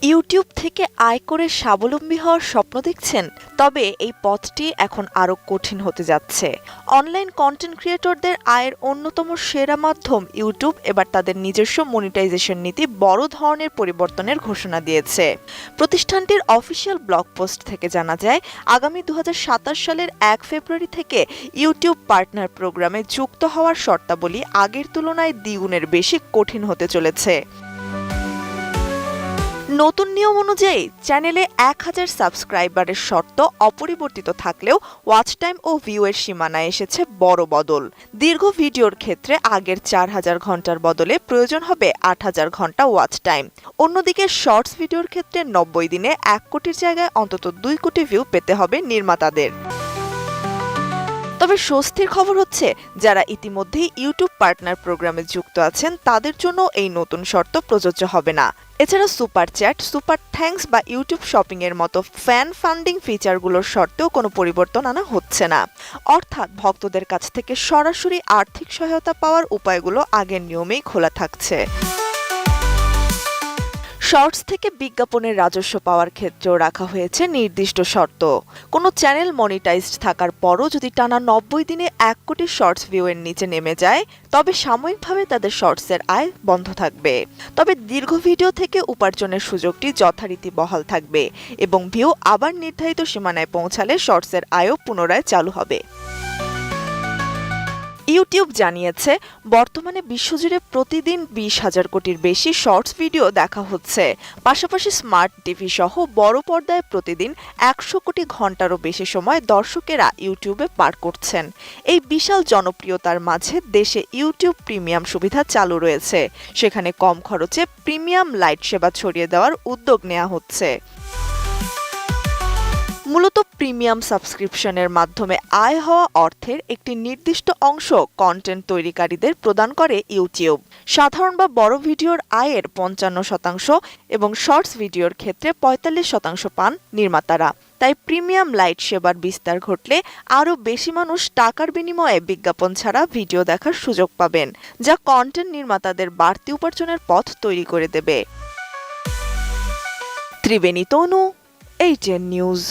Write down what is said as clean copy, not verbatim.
YouTube থেকে আয় করে স্বাবলম্বী হওয়ার স্বপ্ন দেখছেন? তবে এই পথটি এখন আরও কঠিন হতে যাচ্ছে। অনলাইন কন্টেন্ট ক্রিয়েটরদের আয়ের অন্যতম সেরা মাধ্যম ইউটিউব এবার তাদের নিজস্ব মনিটাইজেশন নীতি বড় ধরনের পরিবর্তনের ঘোষণা দিয়েছে। প্রতিষ্ঠানটির অফিসিয়াল ব্লগ পোস্ট থেকে জানা যায়, আগামী 2027 সালের 1 ফেব্রুয়ারি থেকে ইউটিউব পার্টনার প্রোগ্রামে যুক্ত হওয়ার শর্তাবলী আগের তুলনায় দ্বিগুণের বেশি কঠিন হতে চলেছে। নতুন নিয়ম অনুযায়ী চ্যানেলে 1000 সাবস্ক্রাইবারের শর্ত অপরিবর্তিত থাকলেও ওয়াচ টাইম ও ভিউ এর সীমানায় এসেছে বড় বদল। দীর্ঘ ভিডিওর ক্ষেত্রে আগের 4000 ঘন্টার বদলে প্রয়োজন হবে 8000 ঘন্টা ওয়াচ টাইম। অন্যদিকে শর্টস ভিডিওর ক্ষেত্রে 90 দিনে 1 কোটির জায়গায় অন্তত 2 কোটি ভিউ পেতে হবে নির্মাতাদের। তবে স্বস্তির খবর হচ্ছে, যারা ইতিমধ্যেই ইউটিউব পার্টনার প্রোগ্রামে যুক্ত আছেন তাদের জন্য এই নতুন শর্ত প্রযোজ্য হবে না। এছাড়া সুপার চ্যাট, সুপার থ্যাঙ্কস বা ইউটিউব শপিং এর মতো ফ্যান ফান্ডিং ফিচারগুলোর শর্তেও কোনো পরিবর্তন আনা হচ্ছে না। অর্থাৎ ভক্তদের কাছ থেকে সরাসরি আর্থিক সহায়তা পাওয়ার উপায়গুলো আগের নিয়মেই খোলা থাকছে। শর্টস থেকে বিজ্ঞাপনের রাজস্ব পাওয়ার ক্ষেত্রেও রাখা হয়েছে নির্দিষ্ট শর্ত। কোনো চ্যানেল মনিটাইজড থাকার পরও যদি টানা 90 দিনে 1 কোটি শর্টস ভিউ এর নিচে নেমে যায়, তবে সাময়িকভাবে তাদের শর্টসের আয় বন্ধ থাকবে। তবে দীর্ঘ ভিডিও থেকে উপার্জনের সুযোগটি যথারীতি বহাল থাকবে এবং ভিউ আবার নির্ধারিত সীমানায় পৌঁছালে শর্টসের আয়ও পুনরায় চালু হবে। ইউটিউব জানিয়েছে, বর্তমানে বিশ্বজুড়ে প্রতিদিন 20,000 কোটির বেশি শর্টস ভিডিও দেখা হচ্ছে। পাশাপাশি স্মার্ট টিভি সহ বড় পর্দায় প্রতিদিন 100 কোটি ঘন্টারও বেশি সময় দর্শকেরা ইউটিউবে পার করছেন। এই বিশাল জনপ্রিয়তার মাঝে দেশে ইউটিউব প্রিমিয়াম সুবিধা চালু রয়েছে। সেখানে কম খরচে প্রিমিয়াম লাইট সেবা ছড়িয়ে দেওয়ার উদ্যোগ নেওয়া হচ্ছে। মূলত প্রিমিয়াম সাবস্ক্রিপশনের মাধ্যমে আয় হওয়া অর্থের একটি নির্দিষ্ট অংশ কন্টেন্ট তৈরিকারীদের প্রদান করে ইউটিউব। সাধারণ বা বড় ভিডিওর আয়ের 55% এবং শর্টস ভিডিওর ক্ষেত্রে 45% পান নির্মাতারা। তাই প্রিমিয়াম লাইট সেবার বিস্তার ঘটলে আরও বেশি মানুষ টাকার বিনিময়ে বিজ্ঞাপন ছাড়া ভিডিও দেখার সুযোগ পাবেন, যা কন্টেন্ট নির্মাতাদের বাড়তি উপার্জনের পথ তৈরি করে দেবে। ত্রিবেণী তনু, ATN নিউজ।